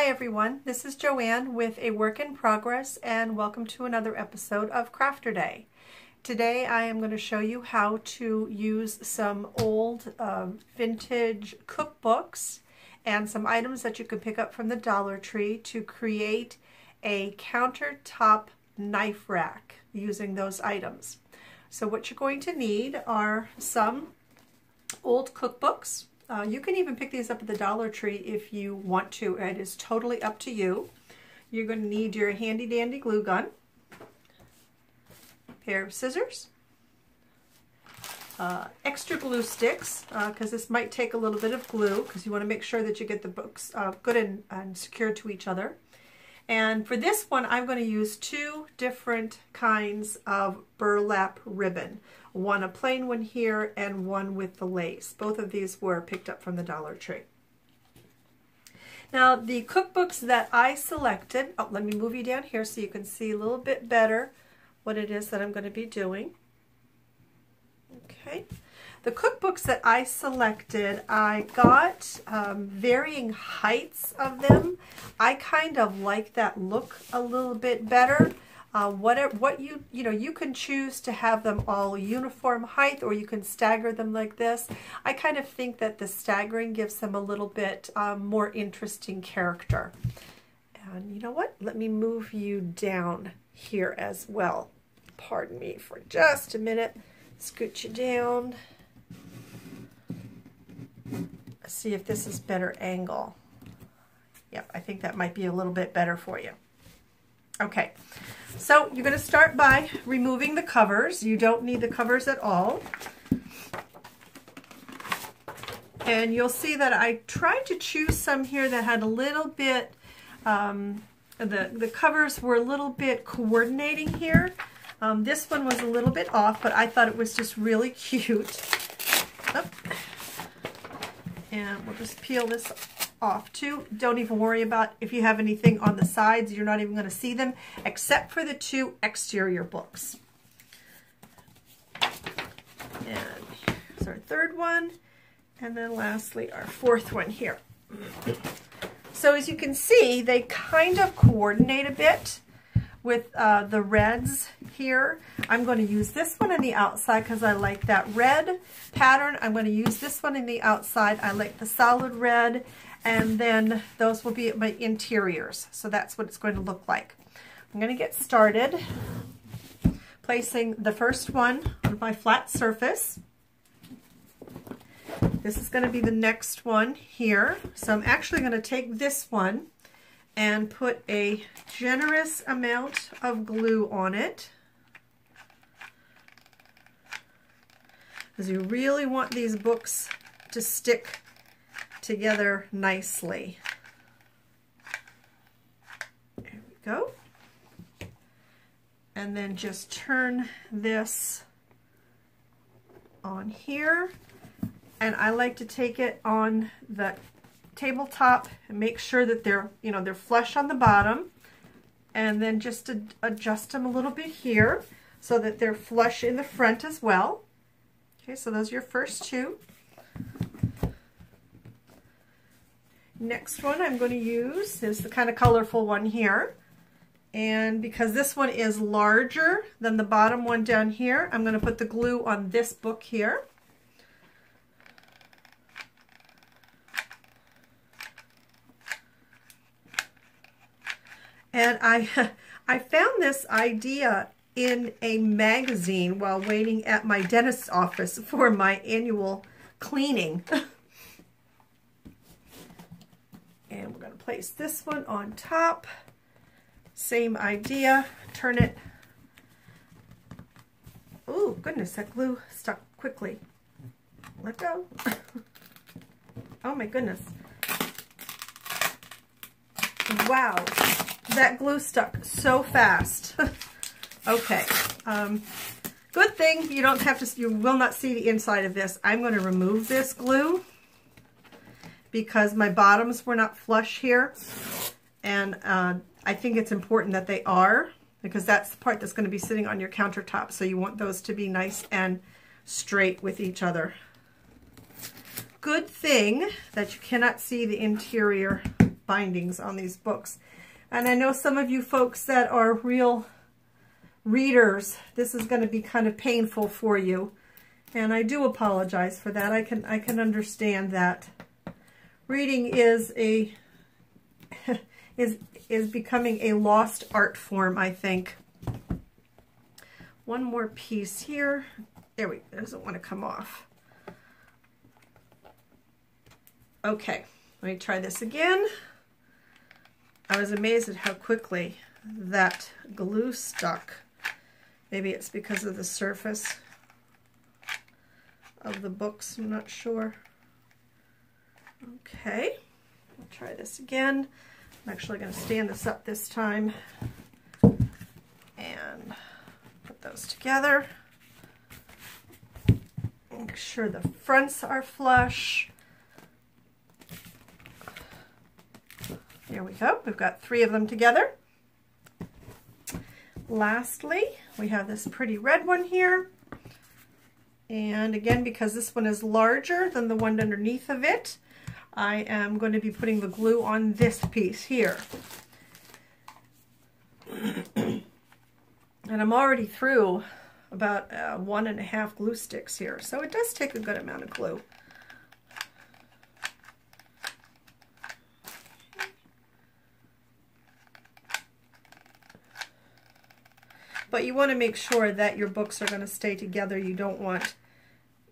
Hi everyone, this is Joanne with a work in progress and welcome to another episode of Crafterday. Today I am going to show you how to use some old vintage cookbooks and some items that you can pick up from the Dollar Tree to create a countertop knife rack using those items. So what you're going to need are some old cookbooks. You can even pick these up at the Dollar Tree if you want to. It is totally up to you. You're going to need your handy dandy glue gun, a pair of scissors, extra glue sticks, because this might take a little bit of glue because you want to make sure that you get the books good and secured to each other. And for this one, I'm going to use two different kinds of burlap ribbon. One a plain one here and one with the lace. Both of these were picked up from the Dollar Tree. Now the cookbooks that I selected, let me move you down here so you can see a little bit better what it is that I'm going to be doing. Okay. The cookbooks that I selected, I got varying heights of them. I kind of like that look a little bit better. You can choose to have them all uniform height, or you can stagger them like this. I kind of think that the staggering gives them a little bit more interesting character. And you know what? Let me move you down here as well. Pardon me for just a minute. Scoot you down. See if this is better angle. Yep, I think that might be a little bit better for you. Okay, so you're going to start by removing the covers. You don't need the covers at all. And you'll see that I tried to choose some here that had a little bit, the covers were a little bit coordinating here. This one was a little bit off, but I thought it was just really cute. Oh. And we'll just peel this off too. Don't even worry about if you have anything on the sides. You're not even going to see them except for the two exterior books. And here's our third one. And then lastly, our fourth one here. So as you can see, they kind of coordinate a bit with the reds here. I'm going to use this one on the outside because I like that red pattern. I'm going to use this one in the outside. I like the solid red, and then those will be my interiors. So that's what it's going to look like. I'm going to get started placing the first one on my flat surface. This is going to be the next one here. So I'm actually going to take this one and put a generous amount of glue on it, because you really want these books to stick together nicely. There we go. And then just turn this on here, and I like to take it on the tabletop and make sure that they're flush on the bottom, and then just to adjust them a little bit here so that they're flush in the front as well. Okay, so those are your first two. Next one I'm going to use is the kind of colorful one here, and because this one is larger than the bottom one down here, I'm going to put the glue on this book here. And I found this idea in a magazine while waiting at my dentist's office for my annual cleaning. And we're going to place this one on top. Same idea. Turn it. Oh, goodness, that glue stuck quickly. Let go. Oh, my goodness. Wow. That glue stuck so fast. Okay. Good thing you don't have to, you will not see the inside of this. I'm going to remove this glue because my bottoms were not flush here. And I think it's important that they are, because that's the part that's going to be sitting on your countertop. So you want those to be nice and straight with each other. Good thing that you cannot see the interior bindings on these books. And I know some of you folks that are real readers, this is going to be kind of painful for you. And I do apologize for that. I can understand that. Reading is a is becoming a lost art form, I think. One more piece here. There it doesn't want to come off. Okay, let me try this again. I was amazed at how quickly that glue stuck. Maybe it's because of the surface of the books, I'm not sure. Okay, I'll try this again. I'm actually going to stand this up this time and put those together. Make sure the fronts are flush. There we go. We've got 3 of them together. Lastly, we have this pretty red one here. And again, because this one is larger than the one underneath of it, I am going to be putting the glue on this piece here. And I'm already through about 1.5 glue sticks here, so it does take a good amount of glue. But you want to make sure that your books are going to stay together. You don't want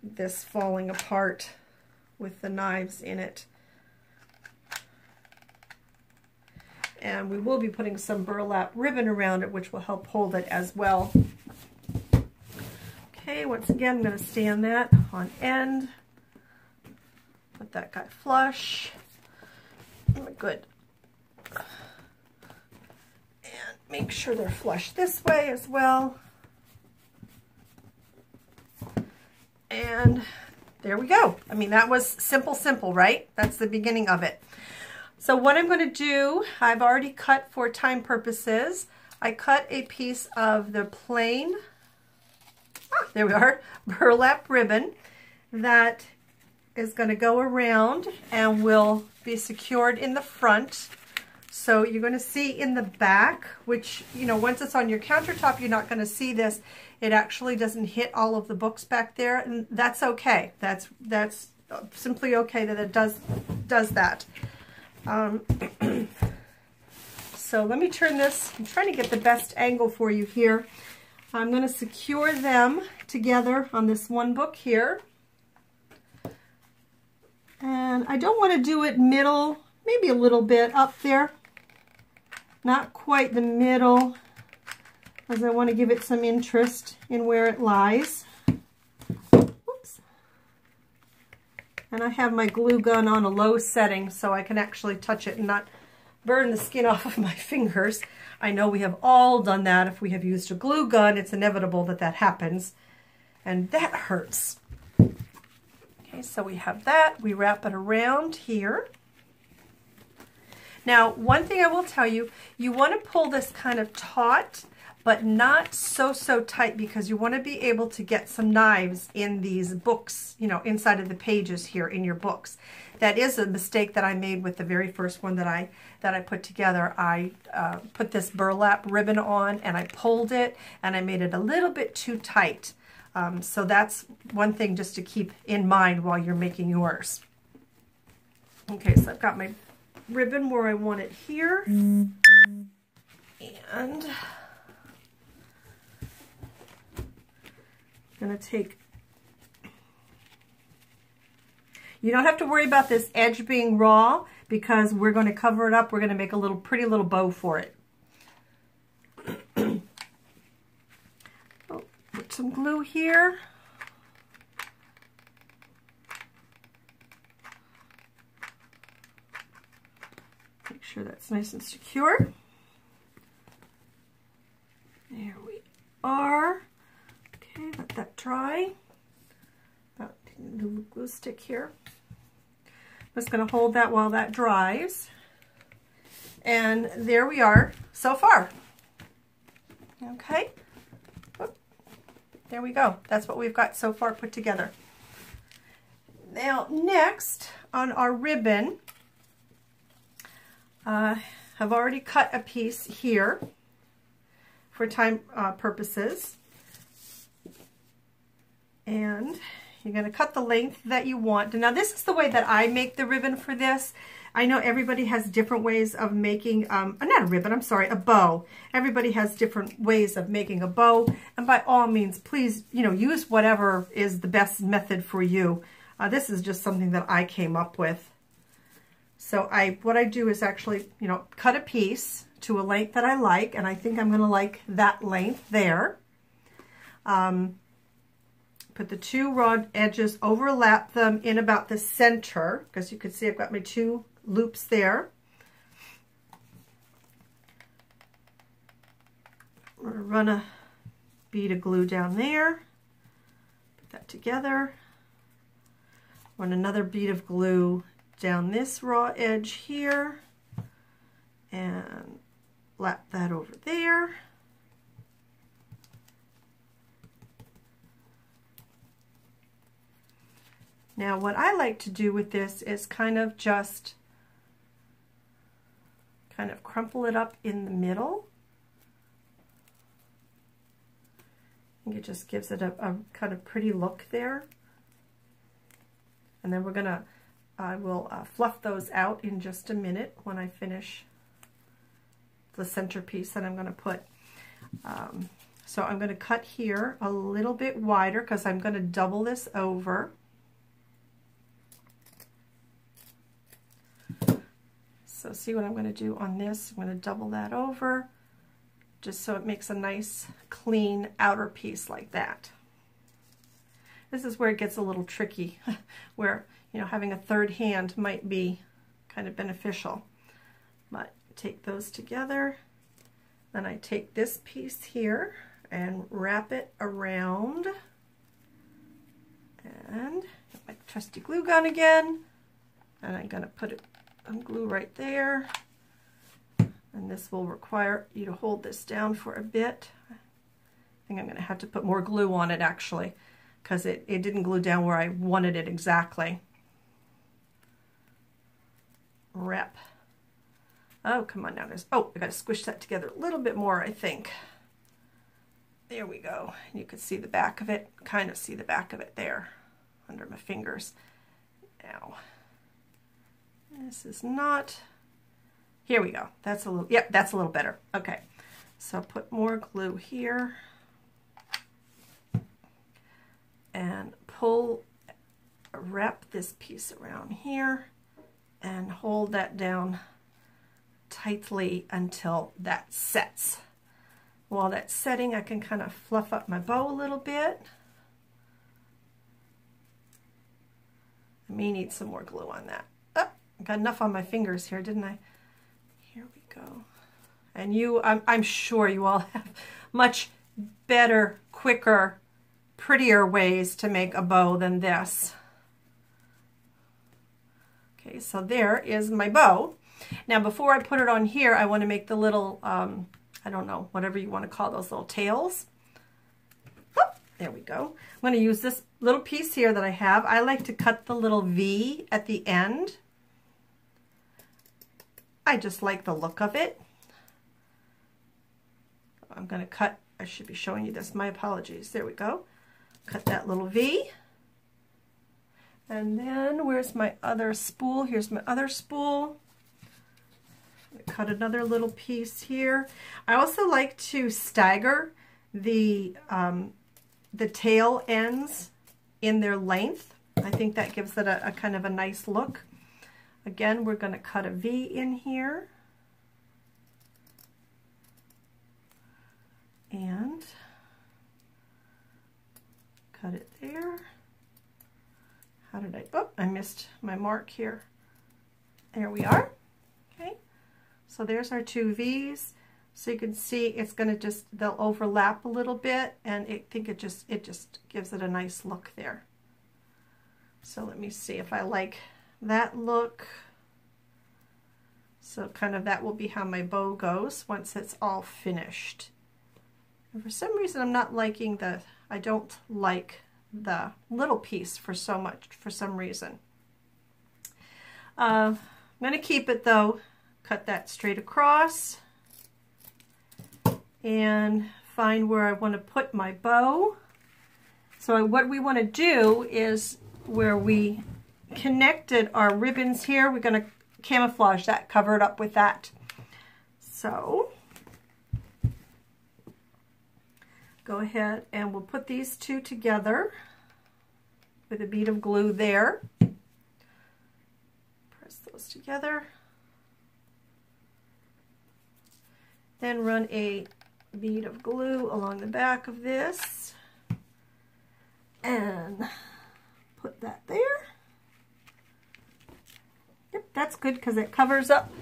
this falling apart with the knives in it. And we will be putting some burlap ribbon around it, which will help hold it as well. Okay, once again, I'm going to stand that on end. Let that guy flush. Good. And make sure they're flush this way as well. And there we go. I mean, that was simple, right? That's the beginning of it. So what I'm going to do, I've already cut for time purposes. I cut a piece of the plain, there we are, burlap ribbon that is going to go around and will be secured in the front. So you're going to see in the back, which, you know, once it's on your countertop, you're not going to see this. It actually doesn't hit all of the books back there, and that's okay. That's simply okay that it does that. So let me turn this. I'm trying to get the best angle for you here. I'm going to secure them together on this one book here. And I don't want to do it middle, maybe a little bit up there. Not quite the middle, as I want to give it some interest in where it lies. Oops. And I have my glue gun on a low setting so I can actually touch it and not burn the skin off of my fingers. I know we have all done that. If we have used a glue gun, it's inevitable that that happens, and that hurts. Okay, so we have that. We wrap it around here. Now, one thing I will tell you, you want to pull this kind of taut, but not so tight, because you want to be able to get some knives in these books, you know, inside of the pages here in your books. That is a mistake that I made with the very first one that I put together. I put this burlap ribbon on and I pulled it and I made it a little bit too tight. So that's one thing just to keep in mind while you're making yours. Okay, so I've got my ribbon where I want it here. And I'm going to take, you don't have to worry about this edge being raw because we're going to cover it up. We're going to make a little pretty little bow for it. Oh, put some glue here. Make sure that's nice and secure. There we are. Okay, let that dry. About the glue stick here. I'm just going to hold that while that dries. And there we are so far. Okay. Oop. There we go. That's what we've got so far put together. Now next on our ribbon, I've already cut a piece here for time purposes. And you're going to cut the length that you want. Now this is the way that I make the ribbon for this. I know everybody has different ways of making, not a ribbon, I'm sorry, a bow. Everybody has different ways of making a bow. And by all means, please, use whatever is the best method for you. This is just something that I came up with. So what I do is actually, cut a piece to a length that I like. And I think I'm going to like that length there. Put the two raw edges, overlap them in about the center, because you can see I've got my two loops there. I'm going to run a bead of glue down there, put that together, run another bead of glue down this raw edge here, and lap that over there. Now what I like to do with this is kind of crumple it up in the middle. I think it just gives it a kind of pretty look there. And then I will fluff those out in just a minute when I finish the centerpiece that I'm going to put. So I'm going to cut here a little bit wider because I'm going to double this over. So see what I'm going to do on this. I'm going to double that over just so it makes a nice clean outer piece like that. This is where it gets a little tricky, where having a third hand might be kind of beneficial. But take those together, then I take this piece here and wrap it around, and get my trusty glue gun again, and I'm going to put it glue right there, and this will require you to hold this down for a bit. I think I'm going to have to put more glue on it actually, because it didn't glue down where I wanted it exactly. Wrap. Oh, come on now. I got to squish that together a little bit more, I think. There we go. You can see the back of it, kind of see the back of it there under my fingers. Now, this is not, here we go. That's a little, yep, that's a little better. Okay, so put more glue here and wrap this piece around here and hold that down tightly until that sets. While that's setting, I can kind of fluff up my bow a little bit. I may need some more glue on that. Oh, I got enough on my fingers here, didn't I? Here we go. And I'm sure you all have much better, quicker, prettier ways to make a bow than this. Okay, so there is my bow. Now before I put it on here, I want to make the little, I don't know, whatever you want to call those little tails. Oh, there we go. I'm going to use this little piece here that I have. I like to cut the little V at the end. I just like the look of it. I'm going to cut, I should be showing you this, my apologies. There we go. Cut that little V. And then where's my other spool? Here's my other spool. Cut another little piece here. I also like to stagger the tail ends in their length. I think that gives it a kind of a nice look. Again, we're going to cut a V in here. And cut it there. How did I missed my mark here. There we are. Okay. So there's our two V's. So you can see it's going to they'll overlap a little bit, and I think it just gives it a nice look there. So let me see if I like that look. So kind of that will be how my bow goes once it's all finished. And for some reason I'm not liking I don't like the little piece for some reason. I'm going to keep it though, cut that straight across and find where I want to put my bow. So what we want to do is where we connected our ribbons here, we're going to camouflage that, cover it up with that. So go ahead and we'll put these two together with a bead of glue there. Press those together. Then run a bead of glue along the back of this and put that there. Yep, that's good because it covers up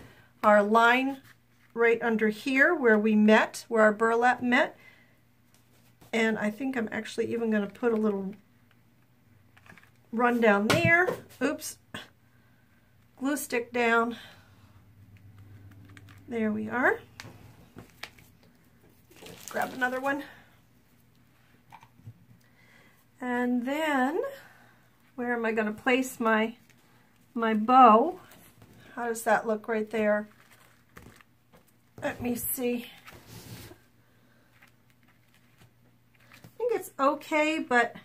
our line right under here where we met, where our burlap met. And I think I'm actually even going to put a little run down there. Oops. Glue stick down. There we are. Grab another one. And then, where am I going to place my bow? How does that look right there? Let me see. I think it's okay, but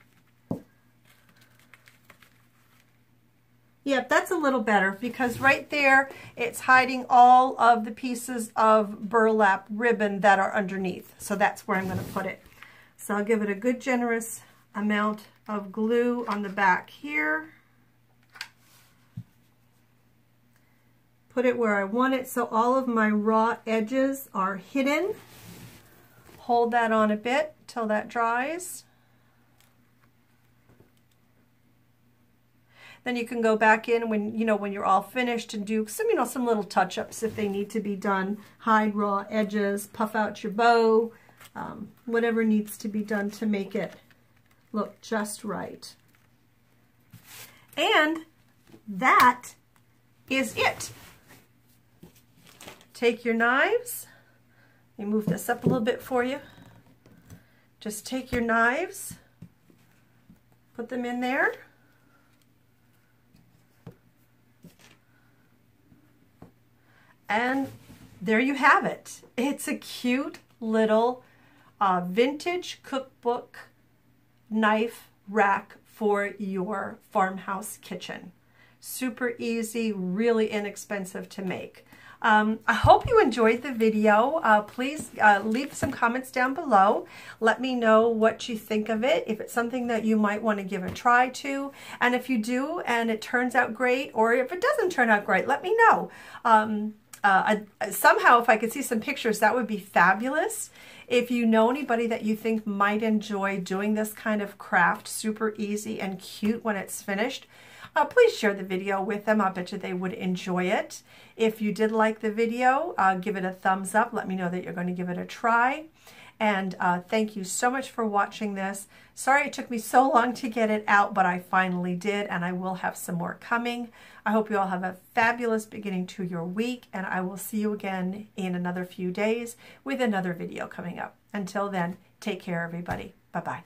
yeah, that's a little better because right there it's hiding all of the pieces of burlap ribbon that are underneath. So that's where I'm going to put it. So I'll give it a good generous amount of glue on the back here. Put it where I want it so all of my raw edges are hidden. Hold that on a bit till that dries. Then you can go back in when you're all finished and do some little touch-ups if they need to be done. Hide raw edges, puff out your bow, whatever needs to be done to make it look just right. And that is it. Take your knives. Let me move this up a little bit for you. Just take your knives, put them in there. And there you have it. It's a cute little vintage cookbook knife rack for your farmhouse kitchen. Super easy, really inexpensive to make. I hope you enjoyed the video. Please leave some comments down below. Let me know what you think of it, if it's something that you might want to give a try to. And if you do and it turns out great, or if it doesn't turn out great, let me know. Somehow, if I could see some pictures, that would be fabulous. If you know anybody that you think might enjoy doing this kind of craft, super easy and cute when it's finished, please share the video with them. I bet you they would enjoy it. If you did like the video, give it a thumbs up. Let me know that you're going to give it a try. And thank you so much for watching this. Sorry it took me so long to get it out, but I finally did, and I will have some more coming. I hope you all have a fabulous beginning to your week, and I will see you again in another few days with another video coming up. Until then, take care, everybody. Bye-bye.